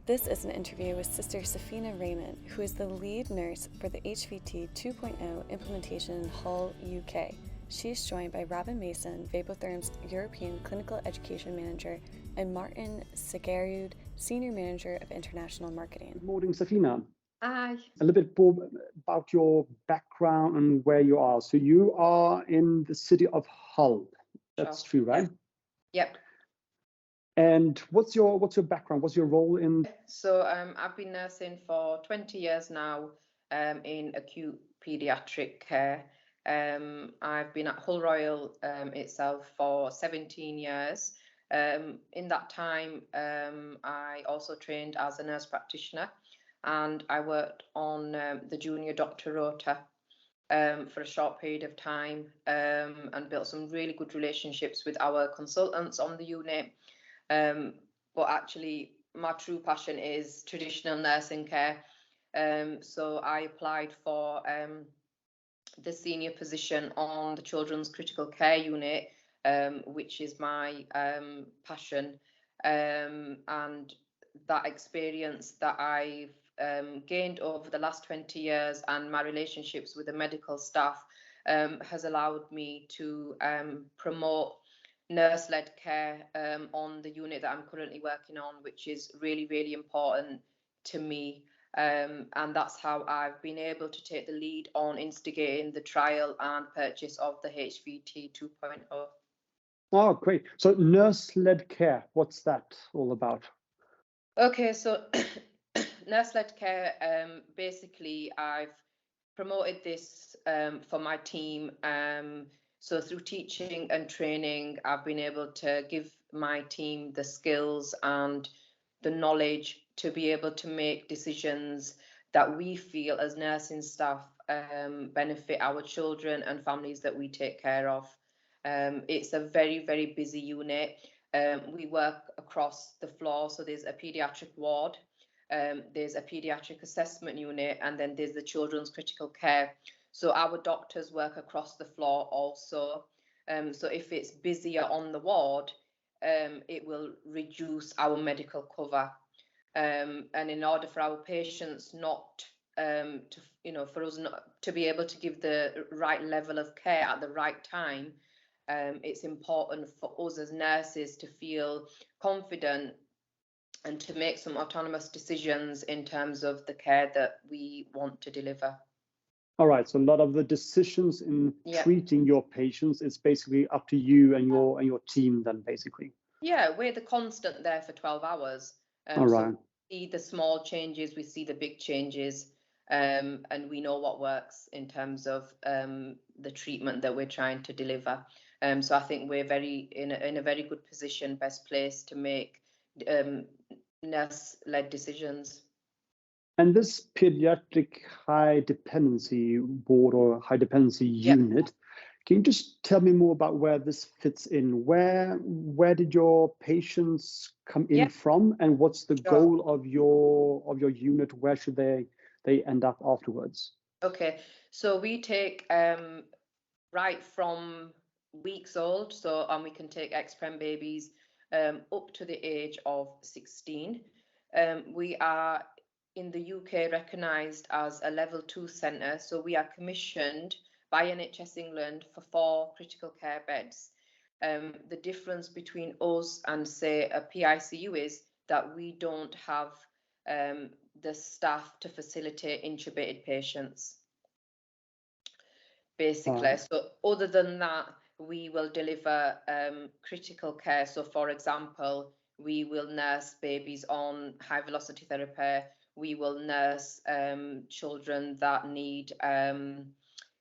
This is an interview with Sister Safeena Rehman, who is the lead nurse for the HVT 2.0 implementation in Hull, UK. She is joined by Robin Mason, Vapotherm's European Clinical Education Manager, and Martin Segerud, Senior Manager of International Marketing. Good morning, Safeena. Hi. A little bit more about your background and where you are. So you are in the city of Hull. That's true, right? Yep. And what's your background? What's your role in? So I've been nursing for 20 years now in acute pediatric care. I've been at Hull Royal itself for 17 years. In that time, I also trained as a nurse practitioner, and I worked on the junior doctor rota for a short period of time and built some really good relationships with our consultants on the unit. But actually, my true passion is traditional nursing care. So I applied for the senior position on the children's critical care unit, which is my passion. And that experience that I've gained over the last 20 years and my relationships with the medical staff has allowed me to promote nurse-led care on the unit that I'm currently working on, which is really, really important to me. And that's how I've been able to take the lead on instigating the trial and purchase of the HVT 2.0. Oh, great. So nurse-led care, what's that all about? Okay, so nurse-led care, basically I've promoted this for my team. So through teaching and training, I've been able to give my team the skills and the knowledge to be able to make decisions that we feel as nursing staff benefit our children and families that we take care of. It's a very, very busy unit. We work across the floor, so there's a pediatric ward, there's a pediatric assessment unit, and then there's the children's critical care. So our doctors work across the floor also. So if it's busier on the ward, it will reduce our medical cover. And in order for our patients not for us not to be able to give the right level of care at the right time, it's important for us as nurses to feel confident and to make some autonomous decisions in terms of the care that we want to deliver. All right, so a lot of the decisions in treating your patients is basically up to you and your team then, basically. Yeah, we're the constant there for 12 hours. All right. So we see the small changes, we see the big changes, and we know what works in terms of the treatment that we're trying to deliver. So I think we're in a very good position, best place to make nurse-led decisions. And this pediatric high dependency ward or high dependency unit, can you just tell me more about where this fits in? Where did your patients come in from, and what's the goal of your unit? Where should they end up afterwards? Okay, so we take right from weeks old, and we can take ex-prem babies up to the age of 16. We are in the UK recognised as a level 2 centre, so we are commissioned by NHS England for 4 critical care beds. The difference between us and, say, a PICU is that we don't have the staff to facilitate intubated patients, basically. So other than that, we will deliver critical care. So, for example, we will nurse babies on high velocity therapy. We will nurse children that need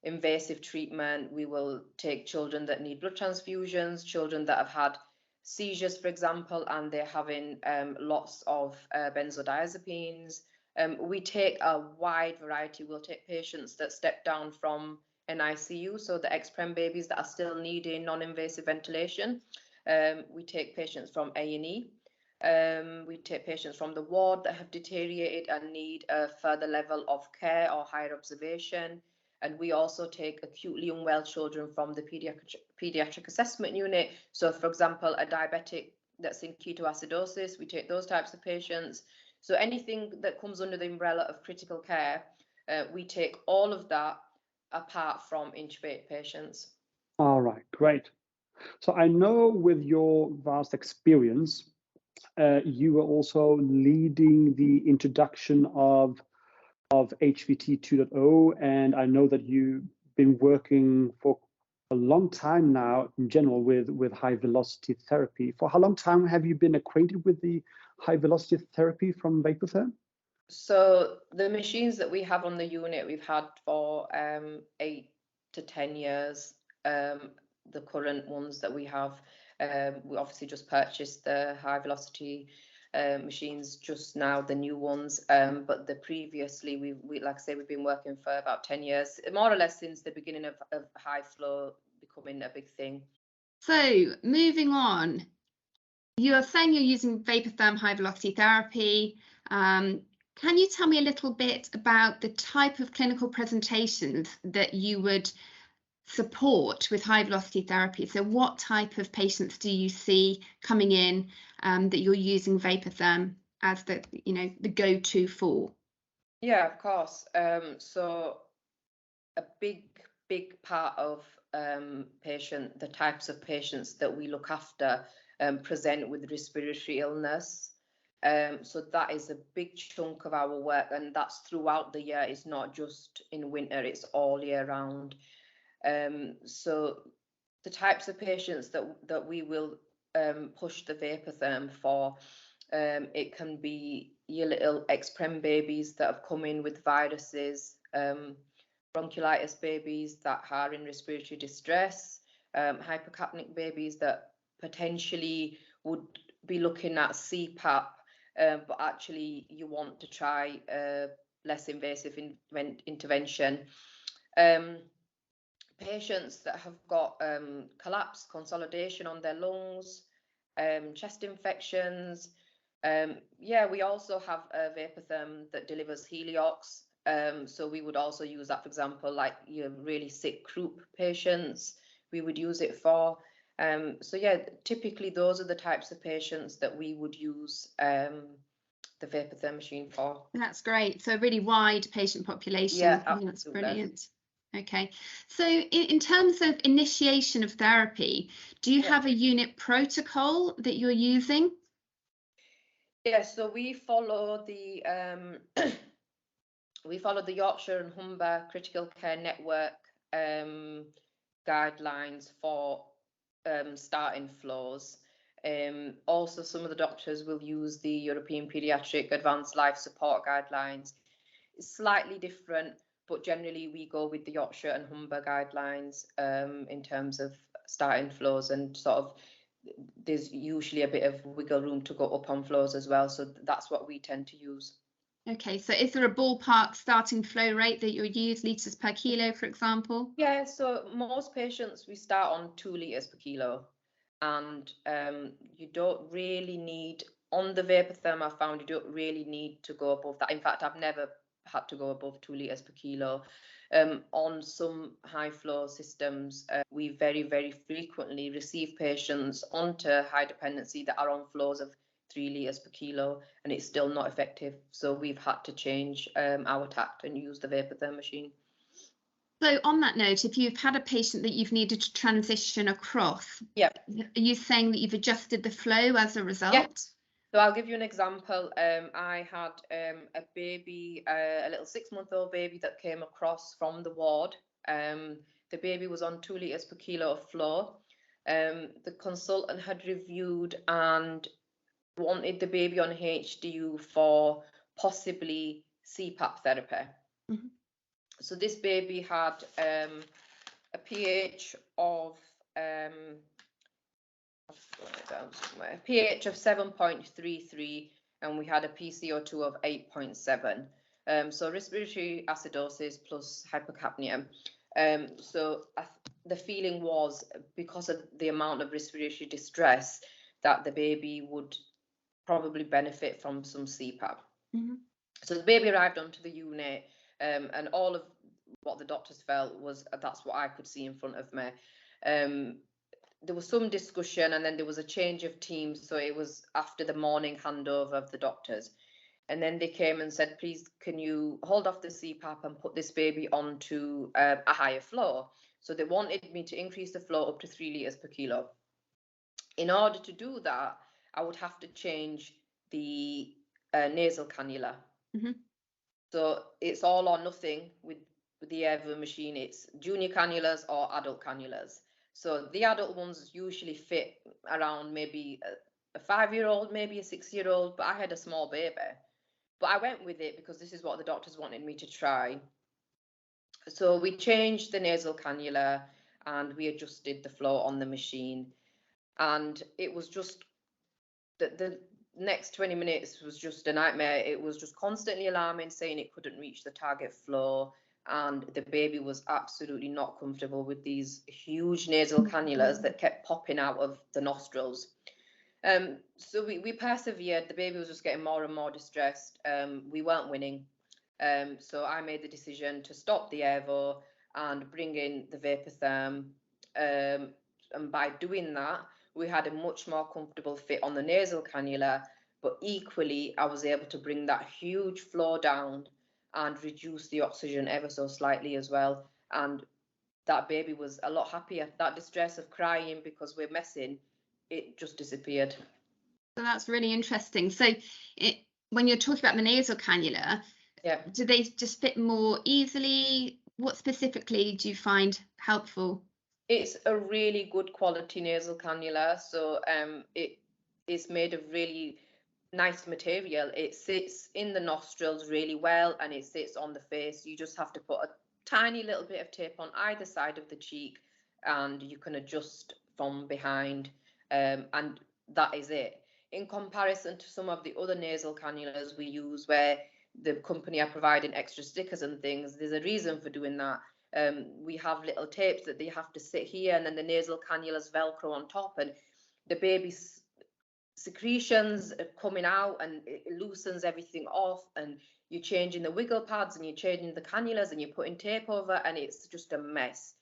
invasive treatment. We will take children that need blood transfusions, children that have had seizures, for example, and they're having lots of benzodiazepines. We take a wide variety. We'll take patients that step down from an ICU, so the ex-prem babies that are still needing non-invasive ventilation. We take patients from A&E. We take patients from the ward that have deteriorated and need a further level of care or higher observation. And we also take acutely unwell children from the pediatric assessment unit. So, for example, a diabetic that's in ketoacidosis, we take those types of patients. So anything that comes under the umbrella of critical care, we take all of that apart from intubate patients. All right, great. So I know with your vast experience, you were also leading the introduction of HVT 2.0, and I know that you've been working for a long time now in general with high velocity therapy. For how long time have you been acquainted with the high velocity therapy from Vapotherm? So the machines that we have on the unit, we've had for 8 to 10 years. The current ones that we have, we obviously just purchased the high velocity machines just now, the new ones. But the previously, we like I say, we've been working for about 10 years, more or less since the beginning of high flow becoming a big thing. So moving on, you are saying you're using Vapotherm high velocity therapy. Can you tell me a little bit about the type of clinical presentations that you would support with high velocity therapy? So what type of patients do you see coming in that you're using Vapotherm as the go-to for? Yeah, of course. So a big part of the types of patients that we look after present with respiratory illness. So that is a big chunk of our work, and that's throughout the year. It's not just in winter, it's all year round. So the types of patients that we will push the Vapotherm for, it can be your little ex-prem babies that have come in with viruses, bronchiolitis babies that are in respiratory distress, hypercapnic babies that potentially would be looking at CPAP, but actually you want to try less invasive intervention. Patients that have got collapse, consolidation on their lungs, chest infections. Yeah, we also have a Vapotherm that delivers Heliox. So we would also use that, for example, like your really sick croup patients, we would use it for. So yeah, typically those are the types of patients that we would use the Vapotherm machine for. That's great. So a really wide patient population. Yeah, that's brilliant. Okay, so in terms of initiation of therapy, do you have a unit protocol that you're using? Yeah, so we follow the Yorkshire and Humber Critical Care Network guidelines for starting flows. Also, some of the doctors will use the European Pediatric Advanced Life Support Guidelines. It's slightly different, but generally we go with the Yorkshire and Humber guidelines in terms of starting flows, and sort of there's usually a bit of wiggle room to go up on flows as well. So that's what we tend to use. Okay, so is there a ballpark starting flow rate that you'll use, litres per kilo, for example? Yeah, so most patients we start on 2 litres per kilo, and you don't really need, on the Vapotherm I found you don't really need to go above that. In fact, I've never had to go above 2 litres per kilo. On some high flow systems, we very frequently receive patients onto high dependency that are on flows of 3 litres per kilo, and it's still not effective. So we've had to change our tact and use the Vapotherm machine. So on that note, if you've had a patient that you've needed to transition across, yep, are you saying that you've adjusted the flow as a result? Yep. So I'll give you an example. I had a baby, a little 6-month-old baby that came across from the ward. The baby was on 2 litres per kilo of flow. The consultant had reviewed and wanted the baby on HDU for possibly CPAP therapy. Mm-hmm. So this baby had a pH of pH of 7.33, and we had a PCO2 of 8.7. So respiratory acidosis plus hypocapnia. So the feeling was, because of the amount of respiratory distress, that the baby would probably benefit from some CPAP. Mm-hmm. So the baby arrived onto the unit, and all of what the doctors felt was that's what I could see in front of me. There was some discussion, and then there was a change of teams. So it was after the morning handover of the doctors. And then they came and said, please, can you hold off the CPAP and put this baby onto a higher flow? So they wanted me to increase the flow up to 3 litres per kilo. In order to do that, I would have to change the nasal cannula. Mm-hmm. So it's all or nothing with the Evo machine. It's junior cannulas or adult cannulas. So the adult ones usually fit around maybe a 5-year-old, maybe a 6-year-old, but I had a small baby. But I went with it because this is what the doctors wanted me to try. So we changed the nasal cannula and we adjusted the flow on the machine. And it was just, the next 20 minutes was just a nightmare. It was just constantly alarming, saying it couldn't reach the target flow. And the baby was absolutely not comfortable with these huge nasal cannulas that kept popping out of the nostrils. So we persevered. The baby was just getting more and more distressed. We weren't winning. So I made the decision to stop the Evo and bring in the Vapotherm. And by doing that, we had a much more comfortable fit on the nasal cannula, but equally, I was able to bring that huge flow down and reduce the oxygen ever so slightly as well. And that baby was a lot happier. That distress of crying because we're messing, it just disappeared. So that's really interesting. So when you're talking about the nasal cannula, yeah, do they just fit more easily? What specifically do you find helpful? It's a really good quality nasal cannula. So it is made of really nice material. It sits in the nostrils really well and it sits on the face. You just have to put a tiny little bit of tape on either side of the cheek and you can adjust from behind, and that is it. In comparison to some of the other nasal cannulas we use where the company are providing extra stickers and things, there's a reason for doing that. We have little tapes that they have to sit here and then the nasal cannulas velcro on top and the baby's secretions are coming out and it loosens everything off and you're changing the wiggle pads and you're changing the cannulas and you're putting tape over and it's just a mess.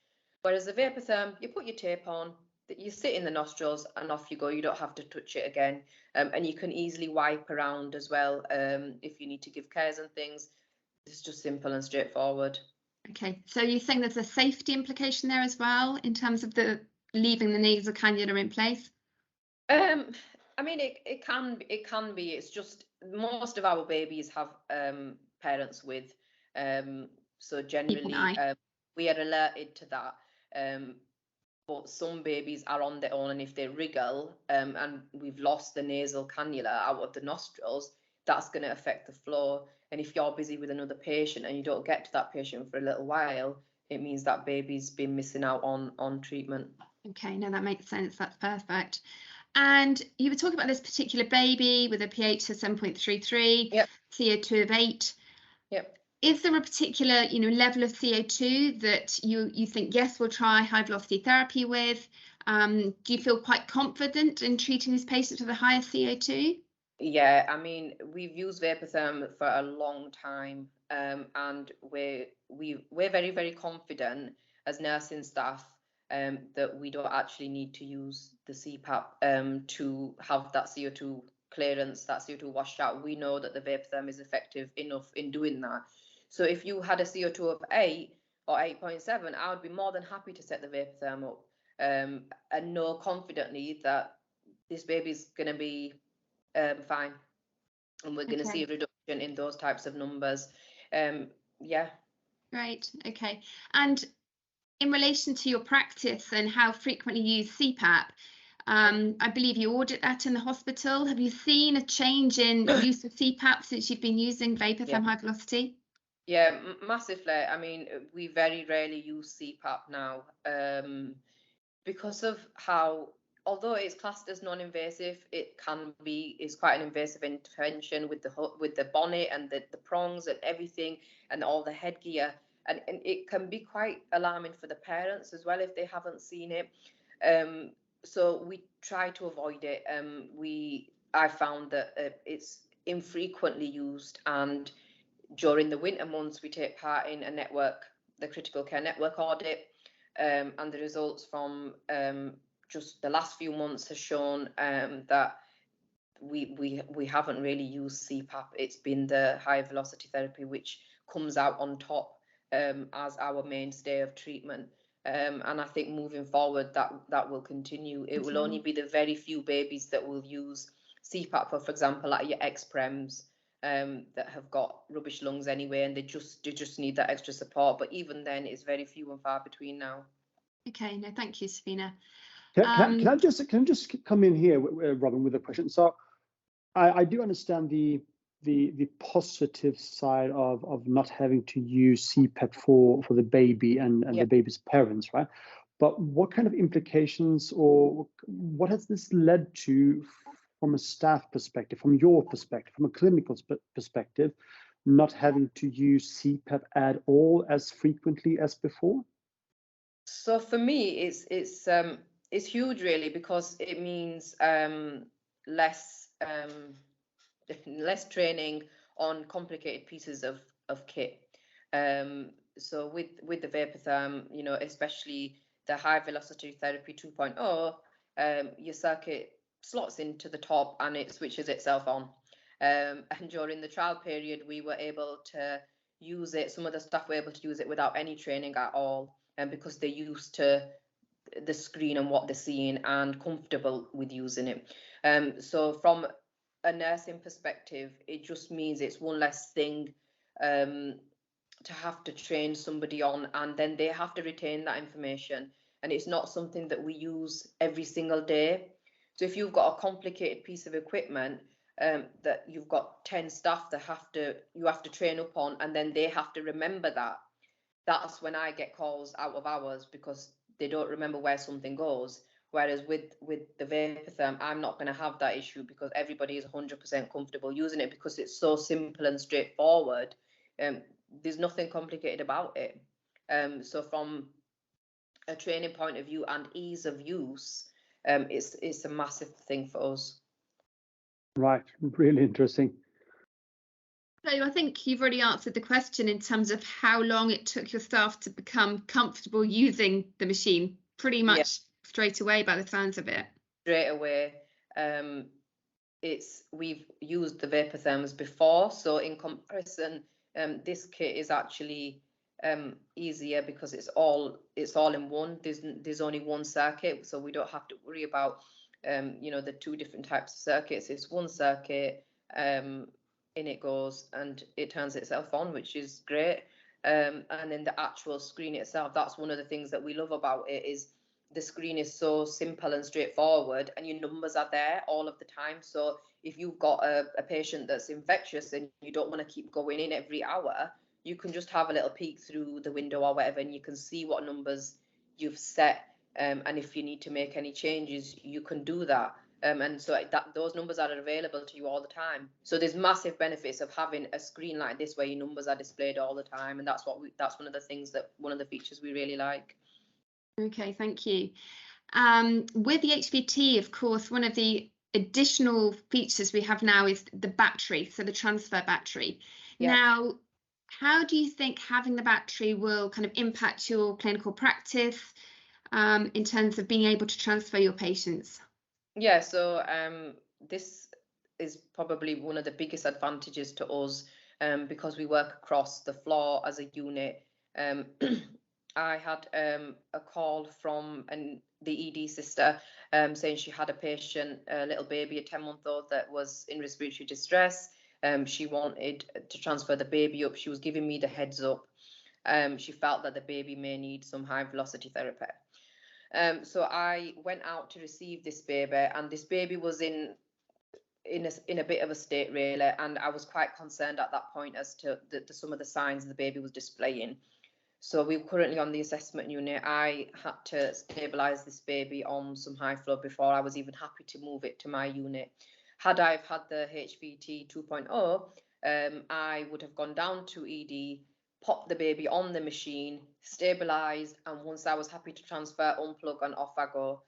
Whereas the Vapotherm, you put your tape on, you sit in the nostrils and off you go. You don't have to touch it again, and you can easily wipe around as well if you need to give cares and things. It's just simple and straightforward. Okay, so you think there's a safety implication there as well in terms of the leaving the nasal cannula in place? I mean, it can be. It's just most of our babies have parents with, so generally we are alerted to that. But some babies are on their own, and if they wriggle and we've lost the nasal cannula out of the nostrils, that's going to affect the flow. And if you're busy with another patient and you don't get to that patient for a little while, it means that baby's been missing out on treatment. Okay, no, that makes sense. That's perfect. And you were talking about this particular baby with a pH of 7.33, yep. CO2 of 8. Yep. Is there a particular, level of CO2 that you think, yes, we'll try high velocity therapy with? Do you feel quite confident in treating these patients with a higher CO2? Yeah, I mean, we've used Vapotherm for a long time, and we're very, very confident as nursing staff that we don't actually need to use the CPAP to have that CO2 clearance, that CO2 washout. We know that the Vapotherm is effective enough in doing that. So if you had a CO2 of 8 or 8.7, I would be more than happy to set the Vapotherm up and know confidently that this baby's going to be fine, and we're going to see a reduction in those types of numbers. Yeah. Right. Okay. And in relation to your practice and how frequently you use CPAP, I believe you audit that in the hospital. Have you seen a change in use of CPAP since you've been using Vapotherm high velocity? Yeah, massively. I mean, we very rarely use CPAP now because of how, although it's classed as non-invasive, it's quite an invasive intervention with the bonnet and the prongs and everything and all the headgear, and it can be quite alarming for the parents as well if they haven't seen it. So we try to avoid it. I found that it's infrequently used, and during the winter months we take part in the critical care network audit, and the results from just the last few months has shown that we haven't really used CPAP. It's been the high velocity therapy which comes out on top as our mainstay of treatment. And I think moving forward that will continue. It will only be the very few babies that will use CPAP for example, like your ex-prems that have got rubbish lungs anyway, and they just need that extra support. But even then, it's very few and far between now. Okay, no, thank you, Safeena. Can I just come in here, Robin, with a question? So I do understand the positive side of not having to use CPAP for the baby and the baby's parents, right? But what kind of implications or what has this led to from a staff perspective, from your perspective, from a clinical perspective, not having to use CPAP at all as frequently as before? So for me, it's huge really, because it means less training on complicated pieces of kit. So with the Vapotherm, you know, especially the high velocity therapy 2.0, your circuit slots into the top and it switches itself on. And during the trial period, we were able to use it. Some of the staff were able to use it without any training at all, and because they're used to the screen and what they're seeing and comfortable with using it. So from a nursing perspective, it just means it's one less thing to have to train somebody on, and then they have to retain that information, and it's not something that we use every single day. So if you've got a complicated piece of equipment that you've got 10 staff that you have to train up on, and then they have to remember that, that's when I get calls out of hours because they don't remember where something goes. Whereas with the Vapotherm, I'm not going to have that issue because everybody is 100% comfortable using it because it's so simple and straightforward. There's nothing complicated about it. So from a training point of view and ease of use, it's a massive thing for us. Right, really interesting. So I think you've already answered the question in terms of how long it took your staff to become comfortable using the machine. Pretty much straight away by the sounds of it. Straight away. We've used the Vapotherms before, so in comparison, this kit is actually easier because it's all in one. There's only one circuit, so we don't have to worry about you know, the two different types of circuits. It's one circuit, in it goes and it turns itself on, which is great. And then the actual screen itself, that's one of the things that we love about it, is the screen is so simple and straightforward, and your numbers are there all of the time. So if you've got a patient that's infectious and you don't want to keep going in every hour, you can just have a little peek through the window or whatever, and you can see what numbers you've set. And if you need to make any changes, you can do that. And so those numbers are available to you all the time. So there's massive benefits of having a screen like this where your numbers are displayed all the time, and that's one of the features we really like. Okay, thank you. With the HVT, of course, one of the additional features we have now is the battery, so the transfer battery. Yeah. Now, how do you think having the battery will kind of impact your clinical practice in terms of being able to transfer your patients? Yeah, so this is probably one of the biggest advantages to us because we work across the floor as a unit. I had a call from the ED sister saying she had a patient, a little baby, a 10-month-old that was in respiratory distress. She wanted to transfer the baby up. She was giving me the heads up. She felt that the baby may need some high velocity therapy. So I went out to receive this baby, and this baby was in a bit of a state really, and I was quite concerned at that point as to some of the signs the baby was displaying. So we were currently on the assessment unit. I had to stabilise this baby on some high flow before I was even happy to move it to my unit. Had I had the HVT 2.0, I would have gone down to ED, popped the baby on the machine, stabilised, and once I was happy to transfer, unplug and off I go.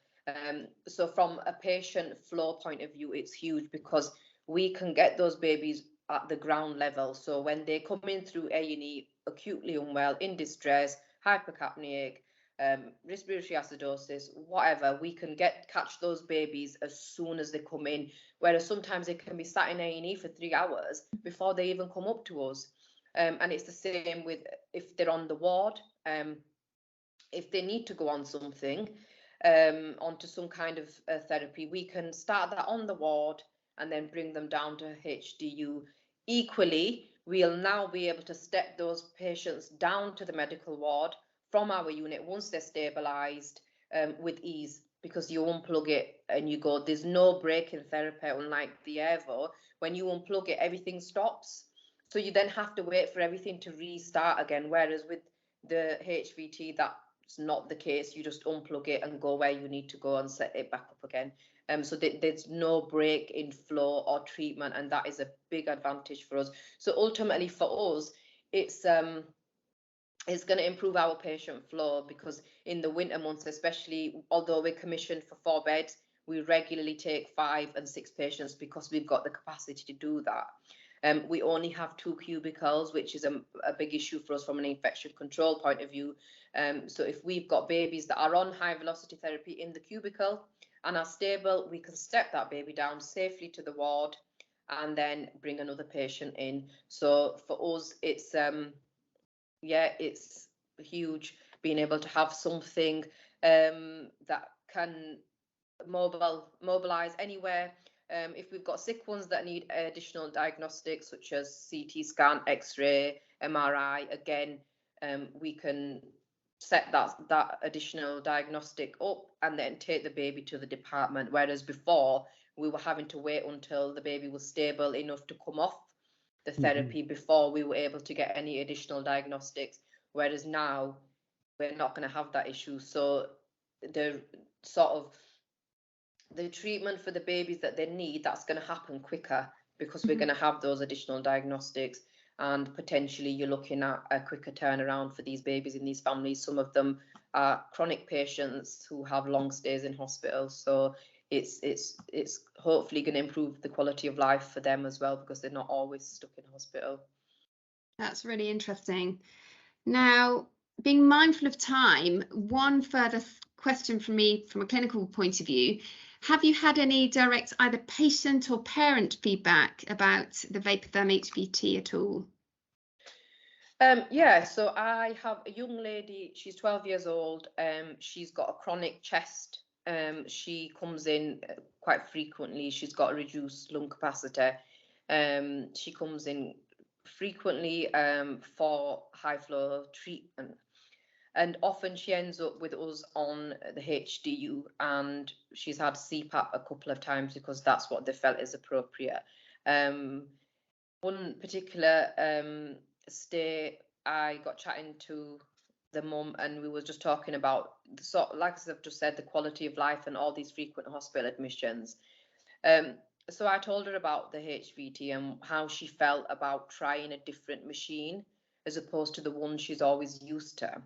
So from a patient flow point of view, it's huge because we can get those babies at the ground level. So when they come in through A&E, acutely unwell, in distress, hypercapnic, respiratory acidosis, whatever, we can catch those babies as soon as they come in, whereas sometimes they can be sat in A&E for 3 hours before they even come up to us. And it's the same with if they're on the ward, if they need to go on something, onto some kind of therapy, we can start that on the ward and then bring them down to HDU. Equally, we'll now be able to step those patients down to the medical ward from our unit once they're stabilised, with ease, because you unplug it and you go. There's no break in therapy, unlike the Evo. When you unplug it, everything stops. So you then have to wait for everything to restart again, whereas with the HVT, that's not the case. You just unplug it and go where you need to go and set it back up again. So there's no break in flow or treatment, and that is a big advantage for us. So ultimately for us, it's going to improve our patient flow, because in the winter months especially, although we're commissioned for 4 beds, we regularly take 5 and 6 patients because we've got the capacity to do that. We only have 2 cubicles, which is a big issue for us from an infection control point of view. So if we've got babies that are on high velocity therapy in the cubicle and are stable, we can step that baby down safely to the ward and then bring another patient in. So for us, it's it's huge being able to have something that can mobilize anywhere. If we've got sick ones that need additional diagnostics, such as CT scan, X-ray, MRI, again, we can set that additional diagnostic up and then take the baby to the department. Whereas before, we were having to wait until the baby was stable enough to come off the therapy before we were able to get any additional diagnostics. Whereas now, we're not going to have that issue. So the treatment for the babies that they need, that's going to happen quicker, because we're going to have those additional diagnostics, and potentially you're looking at a quicker turnaround for these babies in these families. Some of them are chronic patients who have long stays in hospital, so it's hopefully going to improve the quality of life for them as well, because they're not always stuck in hospital. That's really interesting. Now, being mindful of time, one further question from me from a clinical point of view: have you had any direct either patient or parent feedback about the Vapotherm HVT at all? Yeah, so I have a young lady, she's 12 years old, she's got a chronic chest. She comes in quite frequently. She's got a reduced lung capacity. She comes in frequently for high flow treatment, and often she ends up with us on the HDU, and she's had CPAP a couple of times because that's what they felt is appropriate. One particular stay, I got chatting to the mum, and we were just talking about like I've just said, the quality of life and all these frequent hospital admissions. So I told her about the HVT and how she felt about trying a different machine as opposed to the one she's always used to.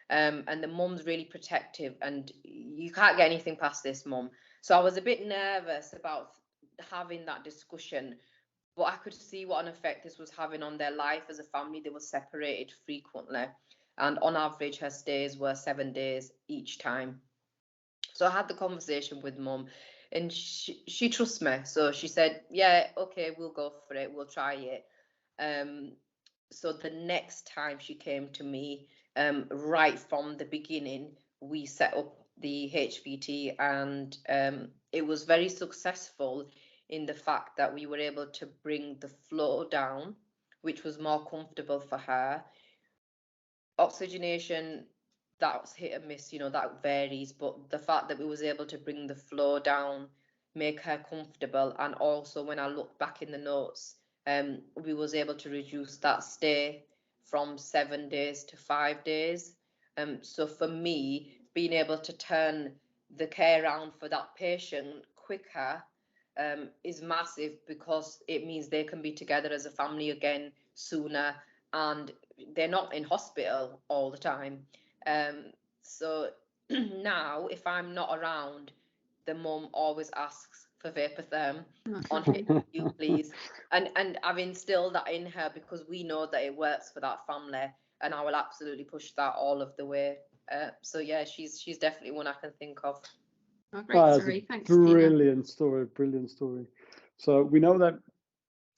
And the mum's really protective, and you can't get anything past this mum. So I was a bit nervous about having that discussion, but I could see what an effect this was having on their life as a family. They were separated frequently, and on average her stays were 7 days each time. So I had the conversation with mum, and she trusts me. So she said, yeah, okay, we'll go for it, we'll try it. So the next time she came to me, right from the beginning, we set up the HVT, and it was very successful in the fact that we were able to bring the flow down, which was more comfortable for her. Oxygenation, that's hit and miss, that varies, but the fact that we was able to bring the flow down, make her comfortable, and also when I look back in the notes, we was able to reduce that stay from 7 days to 5 days. So for me, being able to turn the care around for that patient quicker is massive, because it means they can be together as a family again sooner, and they're not in hospital all the time. So now, if I'm not around, the mum always asks for Vapotherm on HDU, please. And I've instilled that in her, because we know that it works for that family, and I will absolutely push that all of the way. So yeah, she's definitely one I can think of. Oh, great story. Thanks, brilliant story. Brilliant story. So we know that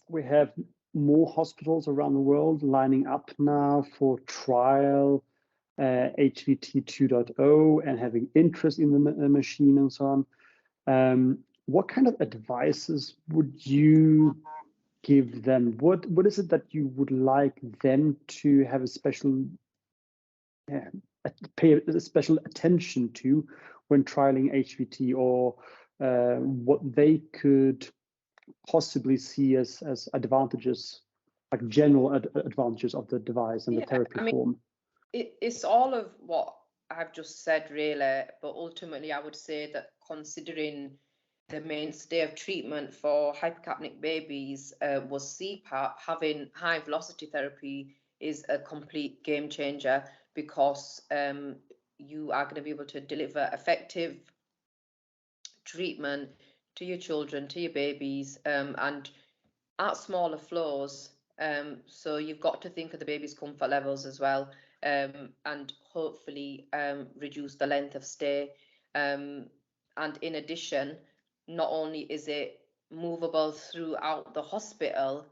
we have more hospitals around the world lining up now for trial HVT 2.0 and having interest in the machine and so on. What kind of advices would you give them? What is it that you would like them to have a special pay a special attention to when trialing HVT, or what they could possibly see as advantages, like general advantages of the device and the therapy form? It's all of what I've just said, really, but ultimately I would say that considering the mainstay of treatment for hypercapnic babies was CPAP, having high velocity therapy is a complete game changer, because you are going to be able to deliver effective treatment to your children, to your babies, and at smaller flows. So you've got to think of the baby's comfort levels as well, and hopefully reduce the length of stay. And in addition, not only is it movable throughout the hospital,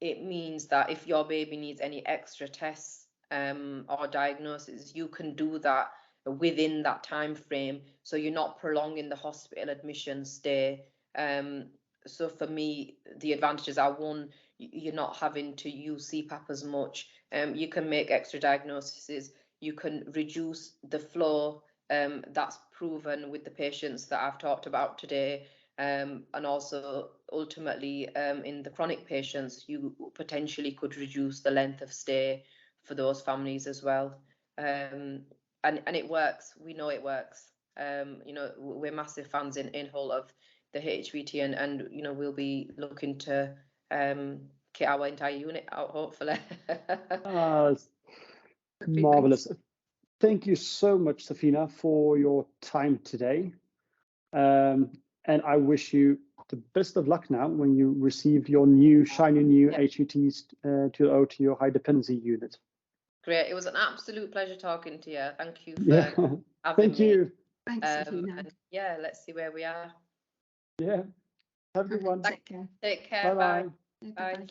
it means that if your baby needs any extra tests or diagnosis, you can do that within that time frame, so you're not prolonging the hospital admission stay. So for me, the advantages are, one, you're not having to use CPAP as much. You can make extra diagnoses. You can reduce the flow. That's proven with the patients that I've talked about today. And also, ultimately, in the chronic patients, you potentially could reduce the length of stay for those families as well. And it works. We know it works. We're massive fans in Hull of the HVT, and we'll be looking to kit our entire unit out, hopefully. Marvelous. Thank you so much, Safeena, for your time today. And I wish you the best of luck now when you receive your shiny new HVTs to your high dependency unit. Great. It was an absolute pleasure talking to you. Thank you for having Thank me. you. Thanks, Safeena. And let's see where we are. Yeah. Have a good one. Take care. Take care. Bye-bye. Bye. Bye.